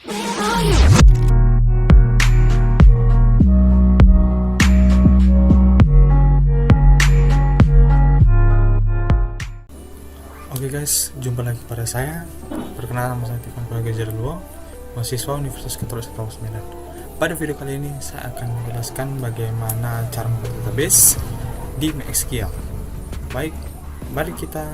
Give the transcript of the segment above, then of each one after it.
Oke guys, jumpa lagi pada saya. Perkenalkan, nama saya Tifan Pragejar Luo, mahasiswa Universitas Katolik Setawas Medan. Pada video kali ini saya akan menjelaskan bagaimana cara membuat database di MySQL. Baik, mari kita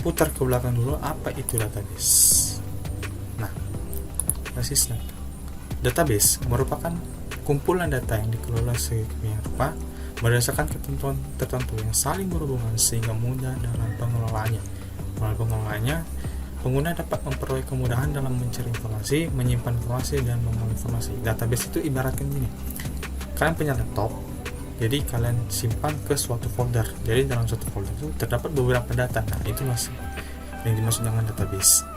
putar ke belakang dulu, apa itu database. Nah, basis data. Database merupakan kumpulan data yang dikelola sedemikian rupa berdasarkan ketentuan tertentu yang saling berhubungan sehingga mudah dalam pengelolaannya. Melalui pengelolaannya, pengguna dapat memperoleh kemudahan dalam mencari informasi, menyimpan informasi, dan membuang informasi. Database itu ibaratkan gini, kalian punya laptop, jadi kalian simpan ke suatu folder. Jadi dalam suatu folder itu terdapat beberapa data. Nah, itu masih yang dimaksud dengan database.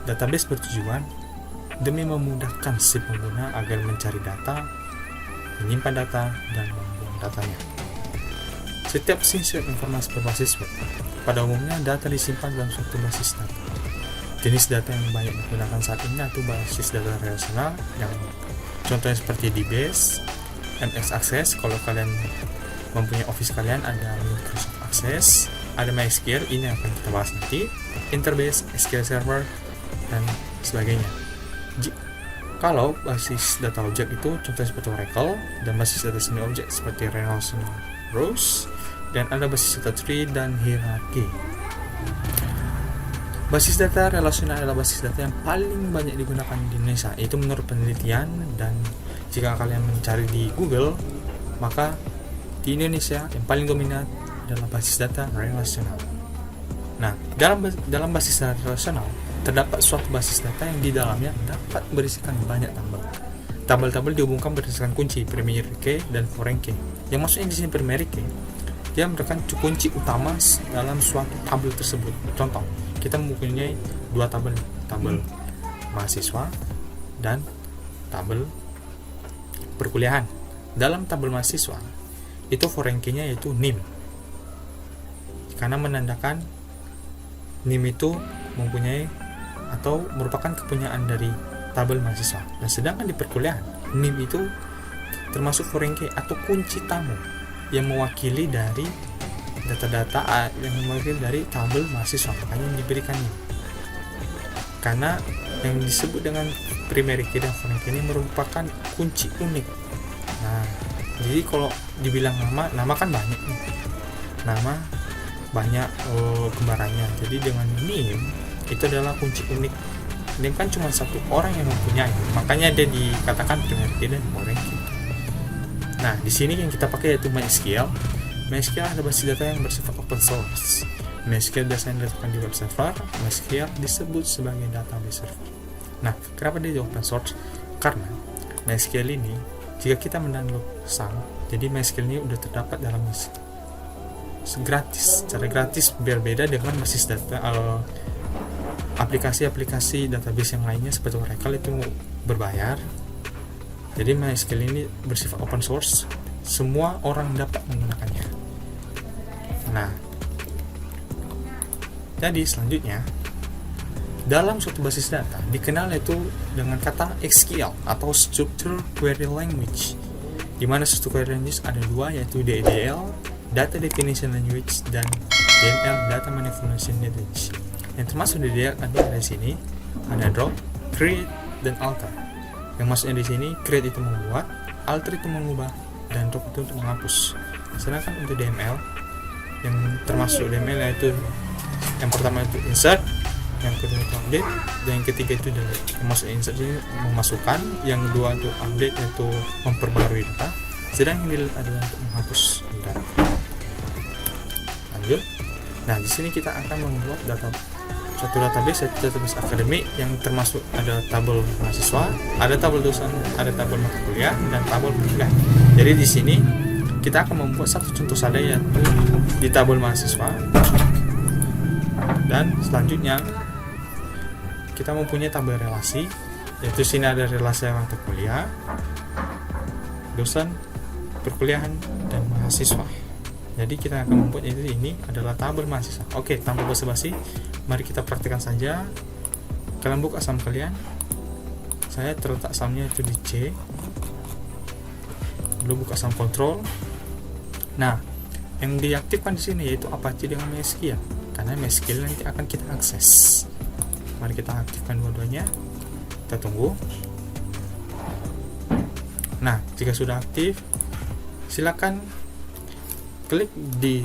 Database bertujuan demi memudahkan si pengguna agar mencari data, menyimpan data, dan membuang datanya. Setiap sistem informasi berbasis web, pada umumnya data disimpan dalam suatu basis data. Jenis data yang banyak digunakan saat ini yaitu basis data relasional, yang contohnya seperti DBase, MS Access. Kalau kalian mempunyai Office, kalian ada Microsoft Access, ada MySQL, ini akan kita bahas nanti, Interbase, SQL Server, dan sebagainya. Kalau basis data objek itu contohnya seperti Oracle, dan basis data semi objek seperti relational rows, dan ada basis data tree dan hierarchy. Basis data relasional adalah basis data yang paling banyak digunakan di Indonesia, itu menurut penelitian. Dan jika kalian mencari di Google, maka di Indonesia yang paling dominan adalah basis data relasional. Nah, dalam basis data relasional terdapat suatu basis data yang di dalamnya dapat berisikan banyak tabel. Tabel-tabel dihubungkan berdasarkan kunci primary key dan foreign key. Yang maksudnya di sini primary key, dia merupakan kunci utama dalam suatu tabel tersebut. Contoh, kita mempunyai dua tabel, tabel mahasiswa dan tabel perkuliahan. Dalam tabel mahasiswa, itu foreign key-nya yaitu NIM, karena menandakan NIM itu mempunyai atau merupakan kepunyaan dari tabel mahasiswa. Dan sedangkan di perkuliahan, NIM itu termasuk foreign key atau kunci tamu yang mewakili dari data-data yang mewakili dari tabel mahasiswa, makanya yang diberikan NIM. Karena yang disebut dengan primary key dan foreign key ini merupakan kunci unik. Nah, jadi kalau dibilang nama kan banyak nih. Nama banyak kembarannya. Jadi dengan NIM itu adalah kunci unik. NIM kan cuma satu orang yang mempunyai, makanya dia dikatakan primary key dan foreign key. Nah, di sini yang kita pakai yaitu MySQL. MySQL ada basis data yang bersifat open source. MySQL biasanya diletakkan di web server. MySQL disebut sebagai database server. Nah, kenapa dia di open source? Karena MySQL ini jika kita mendownload SAM, jadi MySQL ini udah terdapat dalam gratis, secara gratis, berbeda dengan basis data aplikasi-aplikasi database yang lainnya seperti Oracle itu berbayar. Jadi MySQL ini bersifat open source, semua orang dapat menggunakannya. Nah, jadi selanjutnya dalam suatu basis data dikenal yaitu dengan kata SQL atau Structured Query Language, di mana Structured Query Language ada dua, yaitu DDL, Data Definition Language, dan DML, Data Manipulation Language. Yang termasuk DDL ada di sini, ada drop, create, dan alter. Yang maksudnya di sini, create itu membuat, alter itu mengubah, dan drop itu untuk menghapus. Sedangkan untuk DML, yang termasuk DML yaitu yang pertama itu insert, yang kedua itu update, dan yang ketiga itu delete. Yang maksudnya insert ini memasukkan, yang kedua untuk update yaitu memperbarui data, sedangkan yang delete adalah untuk menghapus data. Lanjut. Nah, di sini kita akan membuat suatu database, yaitu database akademik yang termasuk ada tabel mahasiswa, ada tabel dosen, ada tabel mata kuliah, dan tabel perkuliahan. Jadi di sini kita akan membuat satu contoh saja yaitu di tabel mahasiswa, dan selanjutnya kita mempunyai tabel relasi, yaitu sini ada relasi mata kuliah, dosen, perkuliahan, dan mahasiswa. Jadi kita akan membuat ini adalah tabel mahasiswa. Oke, tanpa basa-basi, mari kita praktikkan saja. Kalian buka SAM kalian, saya terletak sumnya itu di C. Lalu buka sum control. Nah, yang diaktifkan di sini yaitu Apache dengan MySQL, karena MySQL nanti akan kita akses. Mari kita aktifkan dua-duanya. Kita tunggu. Nah, jika sudah aktif, silakan klik di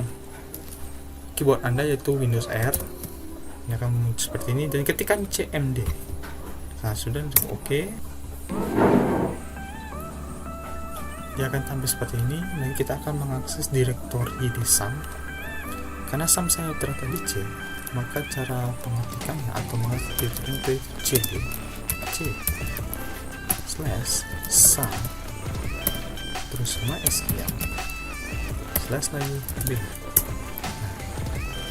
keyboard Anda yaitu Windows R. Ini akan muncul seperti ini dan ketikkan CMD. Nah, sudah oke. Dia akan tampil seperti ini dan kita akan mengakses direktori di SAM. Karena SAM saya terletak di C, maka cara pengetikannya atau mengakses direktori itu CD C/SAM terus MySQL lagi B. Nah,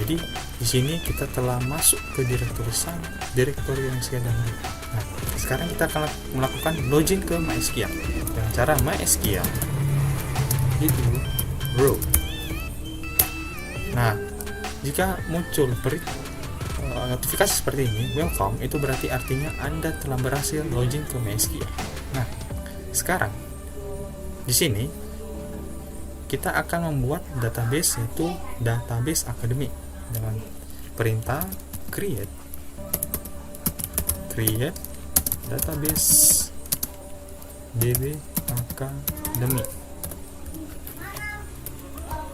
jadi di sini kita telah masuk ke direktori SAM, direktori MySQL dan B. Nah, sekarang kita akan melakukan login ke MySQL dengan cara MySQL itu root. Nah, jika muncul notifikasi seperti ini, welcome, itu berarti artinya Anda telah berhasil login ke MySQL. Nah, sekarang di sini kita akan membuat database, yaitu database akademik dengan perintah create database db akademik.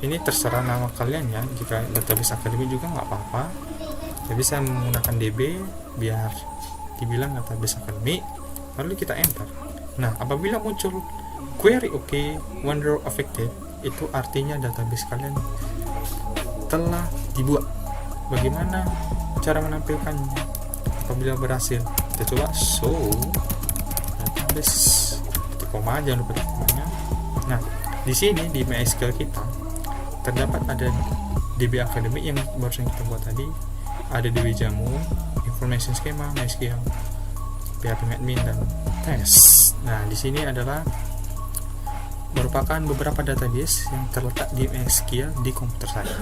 Ini terserah nama kalian ya, jika database akademik juga nggak apa-apa. Jadi saya menggunakan db biar dibilang database akademik, lalu kita enter. Nah, apabila muncul query one row affected, itu artinya database kalian telah dibuat. Bagaimana cara menampilkannya apabila berhasil? Kita coba show database, koma, jangan lupa komanya. Nah, di sini di MySQL kita terdapat ada DB Academic yang barusan kita buat tadi, ada DB Jamu, information schema, MySQL, PHP admin dan test. Nah, di sini adalah merupakan beberapa database yang terletak di MySQL di komputer saya.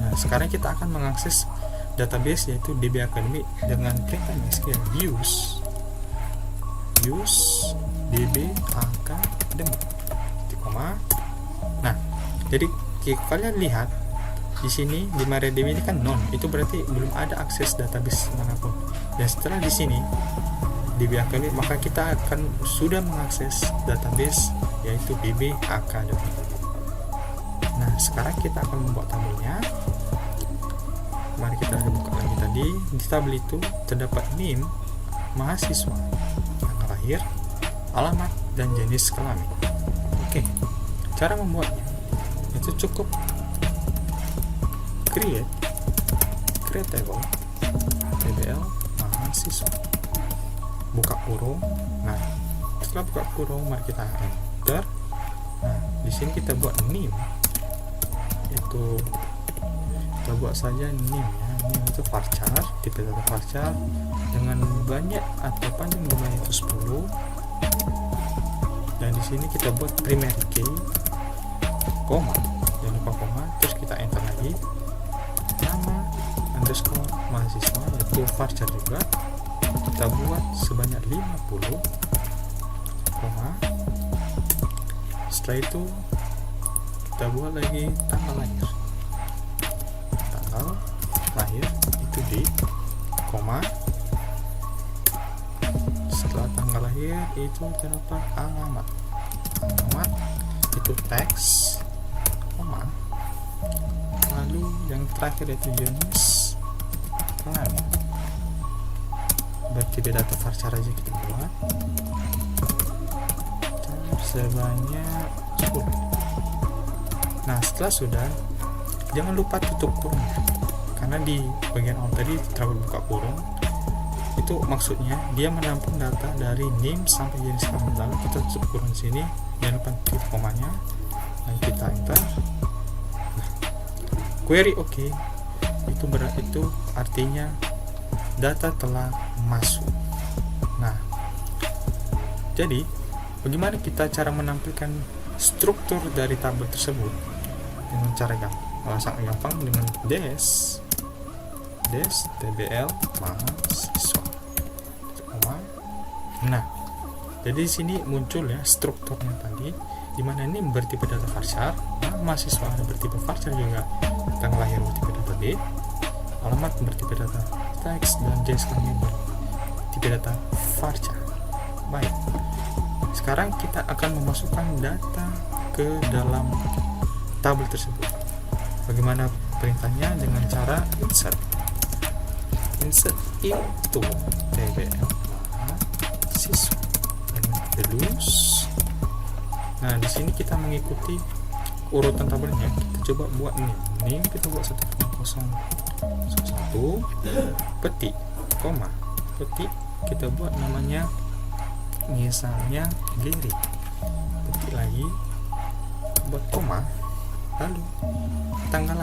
Nah, sekarang kita akan mengakses database yaitu DB Academy dengan perintah MySQL use DB Academy. Nah, jadi kalian lihat di sini di MariaDB ini kan none, itu berarti belum ada akses database manapun. Dan setelah di sini DB Academy, maka kita akan sudah mengakses database yaitu DB Academy. Nah, sekarang kita akan membuat tabelnya. Mari kita buka lagi tadi. Di tabel itu terdapat name mahasiswa, tanggal lahir, alamat, dan jenis kelamin. Oke, cara membuatnya itu cukup create table tbl mahasiswa, buka kurung. Nah, setelah buka kurung, mari kita enter. Nah, di sini kita buat name, itu kita buat saja name ya. Name itu varchar, tipe data varchar dengan banyak atau panjang jumlahnya itu 10. Dan di sini kita buat primary key, koma, jangan lupa koma, terus kita enter lagi. Nama underscore mahasiswa yaitu varchar juga, kita buat sebanyak 50, koma. Setelah itu kita buat lagi tanggal lahir itu di koma. Setelah tanggal lahir itu terdapat alamat itu teks, koma. Lalu yang terakhir itu jenis kelamin, berarti data varchar aja kita buat sebanyak 10. Nah, setelah sudah, jangan lupa tutup kurung, karena di bagian awal tadi terlalu buka kurung, itu maksudnya dia menampung data dari name sampai jenis kelamin. Lalu kita tutup kurung di sini, jangan lupa titik komanya, dan kita enter. Nah, query itu berarti itu artinya data telah masuk. Nah, jadi bagaimana kita cara menampilkan struktur dari tabel tersebut? Dengan cara yang sangat gampang, dengan des tbl mahasiswa. Nah, Jadi di sini muncul ya strukturnya tadi, di mana ini bertipe data varchar, mahasiswa bertipe varchar juga, tanggal lahir bertipe data date, alamat bertipe data teks, dan jenis kelamin bertipe data varchar. Baik, sekarang kita akan memasukkan data ke dalam tabel tersebut. Bagaimana perintahnya? Dengan cara insert into TBL siswa terus. Nah, di sini kita mengikuti urutan tabelnya. Kita coba buat ini kita buat 1,001 petik, koma, petik, kita buat namanya misalnya Gary, petik lagi, buat koma, lalu tanggal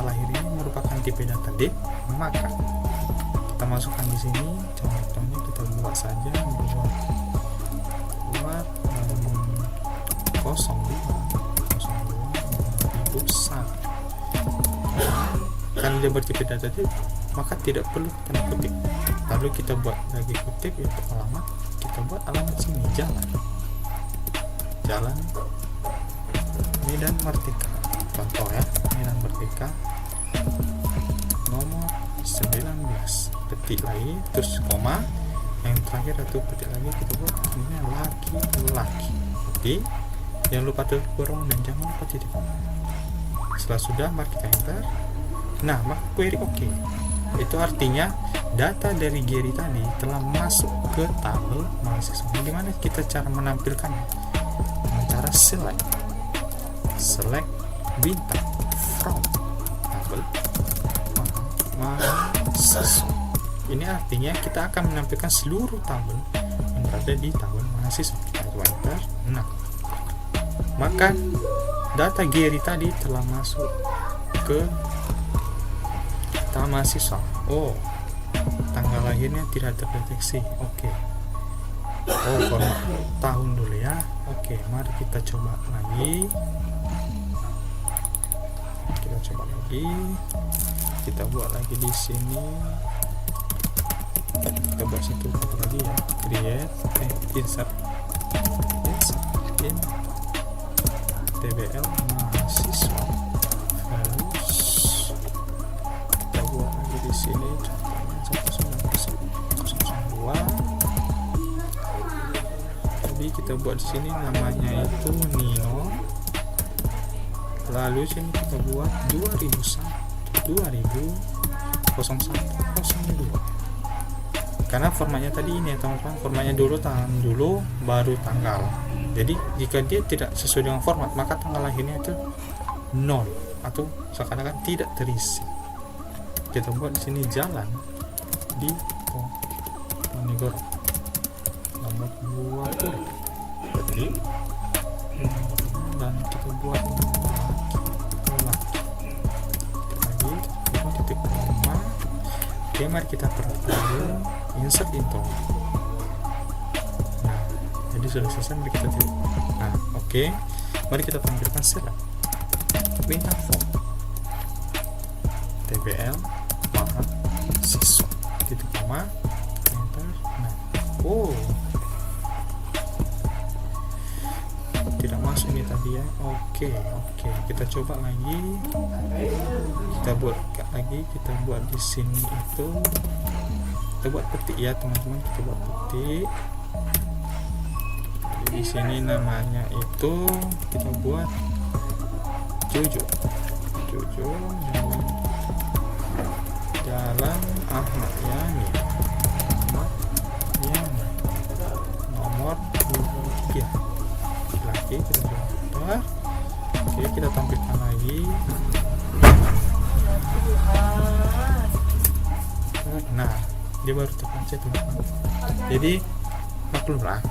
lahir ini merupakan tipe data date, maka kita masukkan di sini. Contohnya kita buat saja buat 02/2001. Karena dia bertipe data date, maka tidak perlu tanda kutip. Lalu kita buat lagi kutip, yaitu alamat. Kita buat alamat sini, jalan Medan Merdeka, contoh ya, Medan Merdeka nomor 19, petik lagi, terus koma, yang terakhir atau petik lagi, kita buat ini laki. Jadi jangan lupa tulis kurung dan jangan lupa titik koma. Setelah sudah, mari kita enter. Nah, maka query oke. Itu artinya data dari Gary tadi telah masuk ke tabel mahasiswa. Bagaimana kita cara menampilkannya? Dengan cara select bintang from tabel mahasiswa. Ini artinya kita akan menampilkan seluruh tabel yang berada di tabel mahasiswa. Kita coba enter. Nah, maka data Gary tadi telah masuk ke tabel mahasiswa. Oh, tanggal lahirnya tidak terdeteksi. Oke. Oh, format tahun dulu ya. Oke, mari kita coba lagi. Kita buat lagi di sini. Kita buat situ lagi ya. Insert in TBL mahasiswa. Kita buat lagi di sini. Contohnya 1,002. Jadi kita buat di sini namanya itu Nino. Lalu sini kita buat 2001 karena formatnya tadi ini ya teman-teman, formatnya dulu tahun dulu baru tanggal. Jadi jika dia tidak sesuai dengan format, maka tanggal lahirnya itu 0 atau seakan-akan tidak terisi. Kita buat di sini jalan di Ponegoro nomor 20 petik, dan kita buat titik koma. Oke, mari kita perhatikan insert into. Nah, jadi sudah selesai, mari kita titik. Nah, oke, mari kita tampilkan select bintang form TBL mahasiswa, titik koma, enter. Nah, tidak masuk ini tadi ya. Oke, kita coba lagi. Kita buat lagi, kita buat di sini itu, kita buat petik ya teman-teman. Kita buat petik. Jadi di sini namanya itu kita buat Jojo Jalan Ahmad Yani nomor 23 lagi. Kita coba. Oke, kita tampilkan lagi. Nah, dia baru terpencet tuh. Jadi maklumlah,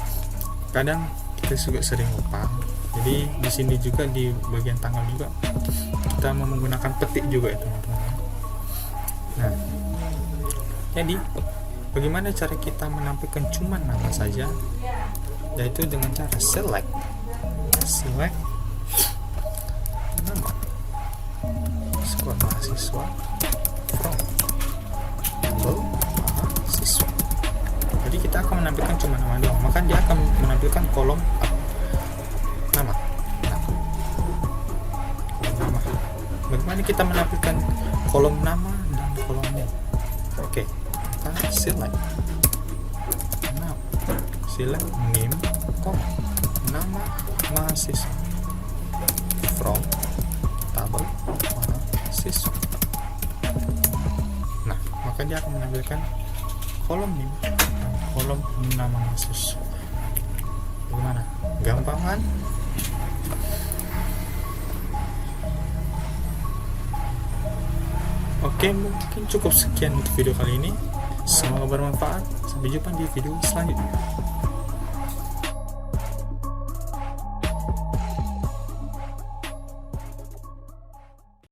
kadang kita juga sering lupa. Jadi di sini juga di bagian tanggal juga kita mau menggunakan petik juga ya teman-teman. Nah, jadi bagaimana cara kita menampilkan cuma nama saja? Yaitu dengan cara select nama sekolah mahasiswa from tabel mahasiswa. Jadi kita akan menampilkan cuma nama doang. maka dia akan menampilkan kolom nama. Nah, kolom nama. Bagaimana kita menampilkan kolom nama dan kolom name? Oke, kita select. Nah, select name, nama mahasiswa from tabel mahasiswa. Nah, maka dia akan menampilkan kolom name dan kolom nama mahasiswa. Gimana? Gampang kan? Oke, mungkin cukup sekian untuk video kali ini. Semoga bermanfaat. Sampai jumpa di video selanjutnya.